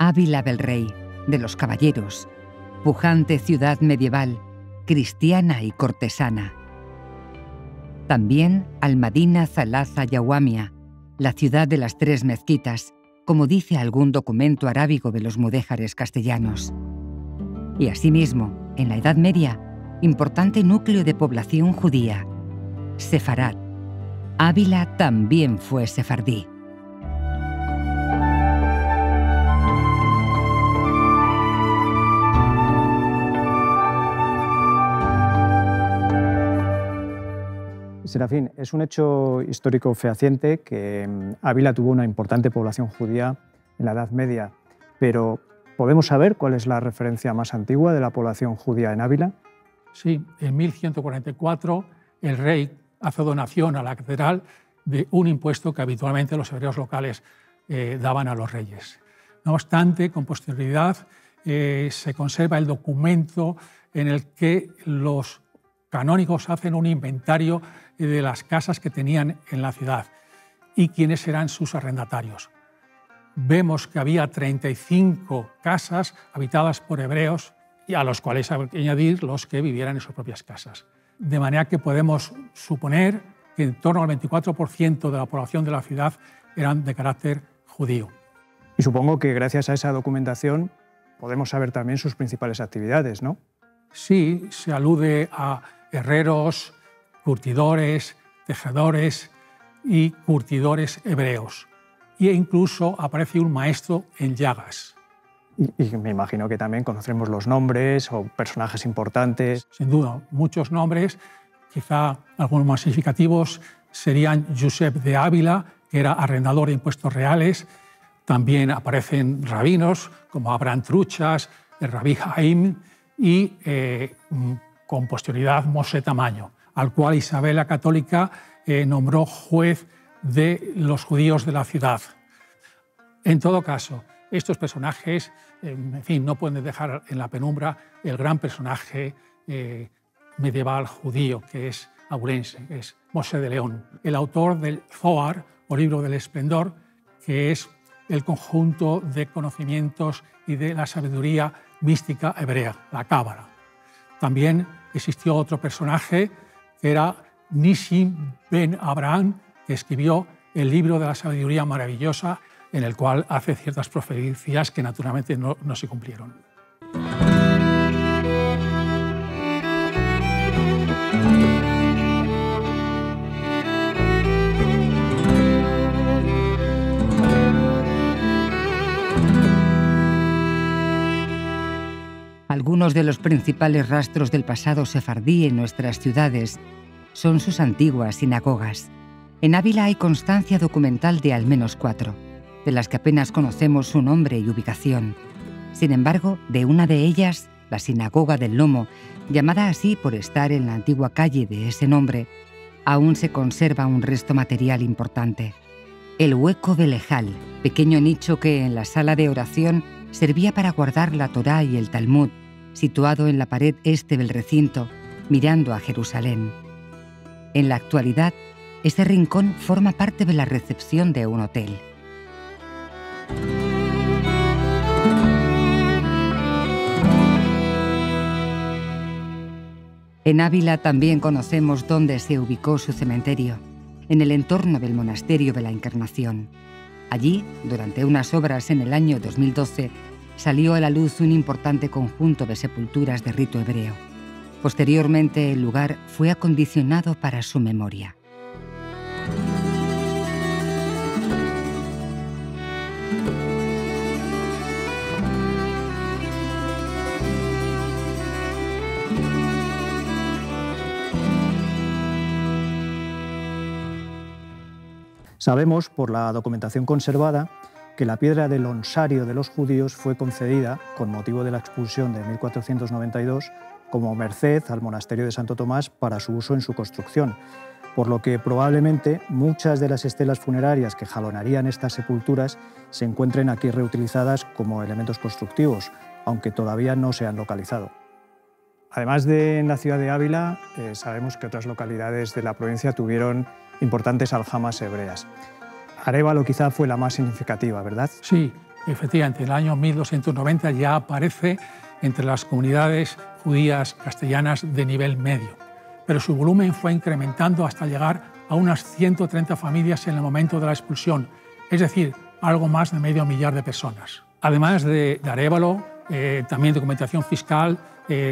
Ávila del Rey, de los caballeros, pujante ciudad medieval, cristiana y cortesana. También Al-Madina Zalaza Yawamia, la ciudad de las tres mezquitas, como dice algún documento arábigo de los mudéjares castellanos. Y asimismo, en la Edad Media, importante núcleo de población judía, Sefarad. Ávila también fue sefardí. Serafín, es un hecho histórico fehaciente que Ávila tuvo una importante población judía en la Edad Media, pero ¿podemos saber cuál es la referencia más antigua de la población judía en Ávila? Sí, en 1144 el rey hace donación a la catedral de un impuesto que habitualmente los hebreos locales daban a los reyes. No obstante, con posterioridad se conserva el documento en el que los canónigos hacen un inventario de las casas que tenían en la ciudad y quiénes eran sus arrendatarios. Vemos que había 35 casas habitadas por hebreos y a los cuales hay que añadir los que vivieran en sus propias casas. De manera que podemos suponer que en torno al 24% de la población de la ciudad eran de carácter judío. Y supongo que gracias a esa documentación podemos saber también sus principales actividades, ¿no? Sí, se alude a herreros, curtidores, tejedores y curtidores hebreos. E incluso aparece un maestro en llagas. Y me imagino que también conoceremos los nombres o personajes importantes. Sin duda, muchos nombres, quizá algunos más significativos serían Josep de Ávila, que era arrendador de impuestos reales. También aparecen rabinos como Abraham Truchas, el rabí Jaim y con posterioridad Moshe Tamayo, al cual Isabel la Católica nombró juez de los judíos de la ciudad. En todo caso, estos personajes, en fin, no pueden dejar en la penumbra el gran personaje medieval judío que es abulense, que es Moshe de León, el autor del Zohar, o libro del esplendor, que es el conjunto de conocimientos y de la sabiduría mística hebrea, la Cábala. También existió otro personaje que era Nissim ben Abraham, que escribió el libro de la sabiduría maravillosa, en el cual hace ciertas profecías que naturalmente no se cumplieron. Algunos de los principales rastros del pasado sefardí en nuestras ciudades son sus antiguas sinagogas. En Ávila hay constancia documental de al menos 4, de las que apenas conocemos su nombre y ubicación. Sin embargo, de una de ellas, la Sinagoga del Lomo, llamada así por estar en la antigua calle de ese nombre, aún se conserva un resto material importante. El hueco del Ejal, pequeño nicho que en la sala de oración servía para guardar la Torá y el Talmud, situado en la pared este del recinto, mirando a Jerusalén. En la actualidad, este rincón forma parte de la recepción de un hotel. En Ávila también conocemos dónde se ubicó su cementerio, en el entorno del Monasterio de la Encarnación. Allí, durante unas obras en el año 2012, salió a la luz un importante conjunto de sepulturas de rito hebreo. Posteriormente, el lugar fue acondicionado para su memoria. Sabemos, por la documentación conservada, que la piedra del onsario de los judíos fue concedida, con motivo de la expulsión de 1492, como merced al monasterio de Santo Tomás para su uso en su construcción, por lo que probablemente muchas de las estelas funerarias que jalonarían estas sepulturas se encuentren aquí reutilizadas como elementos constructivos, aunque todavía no se han localizado. Además de en la ciudad de Ávila, sabemos que otras localidades de la provincia tuvieron importantes aljamas hebreas. Arévalo quizá fue la más significativa, ¿verdad? Sí, Efectivamente, en el año 1290 ya aparece entre las comunidades judías castellanas de nivel medio, pero su volumen fue incrementando hasta llegar a unas 130 familias en el momento de la expulsión, es decir, algo más de medio millar de personas. Además de Arévalo, también documentación fiscal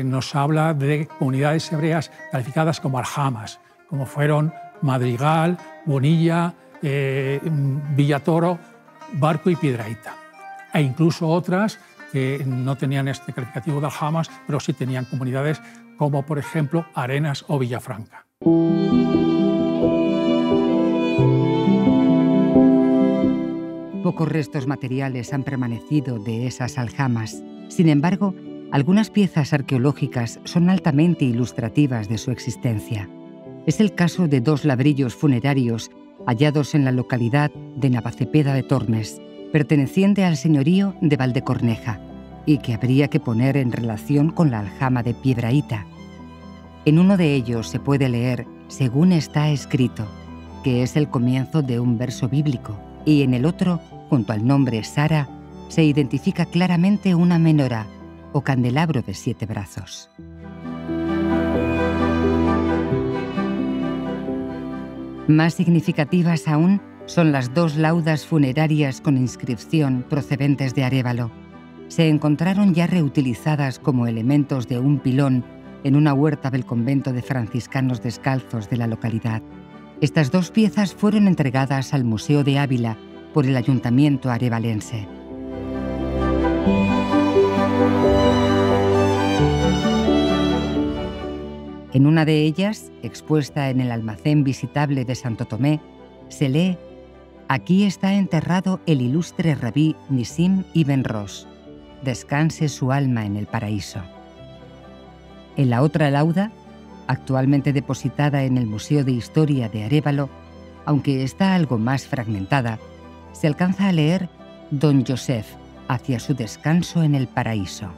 nos habla de comunidades hebreas calificadas como aljamas, como fueron Madrigal, Bonilla, Villatoro, Barco y Piedrahíta. E incluso otras que no tenían este calificativo de aljamas, pero sí tenían comunidades como, por ejemplo, Arenas o Villafranca. Pocos restos materiales han permanecido de esas aljamas. Sin embargo, algunas piezas arqueológicas son altamente ilustrativas de su existencia. Es el caso de 2 ladrillos funerarios hallados en la localidad de Navacepeda de Tormes, perteneciente al señorío de Valdecorneja, y que habría que poner en relación con la aljama de Piedrahíta. En uno de ellos se puede leer, según está escrito, que es el comienzo de un verso bíblico, y en el otro, junto al nombre Sara, se identifica claramente una menorá, o candelabro de 7 brazos. Más significativas aún son las 2 laudas funerarias con inscripción procedentes de Arévalo. Se encontraron ya reutilizadas como elementos de un pilón en una huerta del convento de franciscanos descalzos de la localidad. Estas 2 piezas fueron entregadas al Museo de Ávila por el ayuntamiento arevalense. En una de ellas, expuesta en el almacén visitable de Santo Tomé, se lee: «Aquí está enterrado el ilustre rabí Nisim Ibn Rosh. Descanse su alma en el paraíso». En la otra lauda, actualmente depositada en el Museo de Historia de Arévalo, aunque está algo más fragmentada, se alcanza a leer «Don Joseph, hacia su descanso en el paraíso».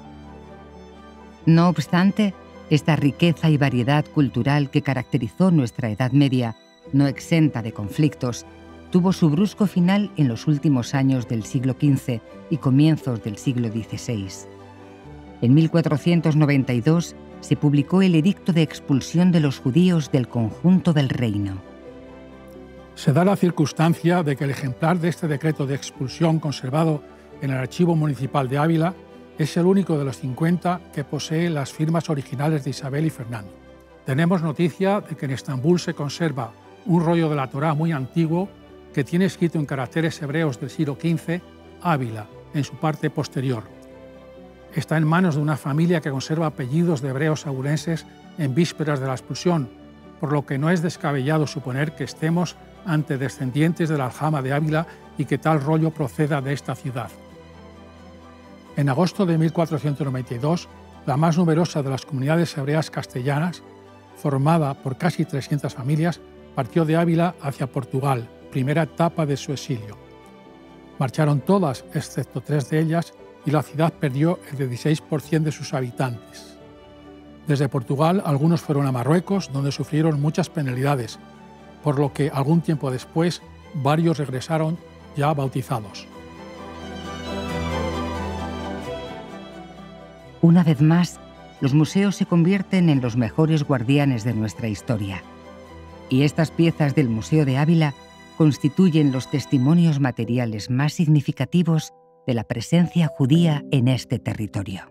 No obstante, esta riqueza y variedad cultural que caracterizó nuestra Edad Media, no exenta de conflictos, tuvo su brusco final en los últimos años del siglo XV y comienzos del siglo XVI. En 1492 se publicó el edicto de expulsión de los judíos del conjunto del reino. Se da la circunstancia de que el ejemplar de este decreto de expulsión conservado en el Archivo Municipal de Ávila es el único de los 50 que posee las firmas originales de Isabel y Fernando. Tenemos noticia de que en Estambul se conserva un rollo de la Torá muy antiguo que tiene escrito en caracteres hebreos del siglo XV Ávila, en su parte posterior. Está en manos de una familia que conserva apellidos de hebreos abulenses en vísperas de la expulsión, por lo que no es descabellado suponer que estemos ante descendientes de la aljama de Ávila y que tal rollo proceda de esta ciudad. En agosto de 1492, la más numerosa de las comunidades hebreas castellanas, formada por casi 300 familias, partió de Ávila hacia Portugal, primera etapa de su exilio. Marcharon todas, excepto 3 de ellas, y la ciudad perdió el 16% de sus habitantes. Desde Portugal, algunos fueron a Marruecos, donde sufrieron muchas penalidades, por lo que algún tiempo después, varios regresaron ya bautizados. Una vez más, los museos se convierten en los mejores guardianes de nuestra historia. Y estas piezas del Museo de Ávila constituyen los testimonios materiales más significativos de la presencia judía en este territorio.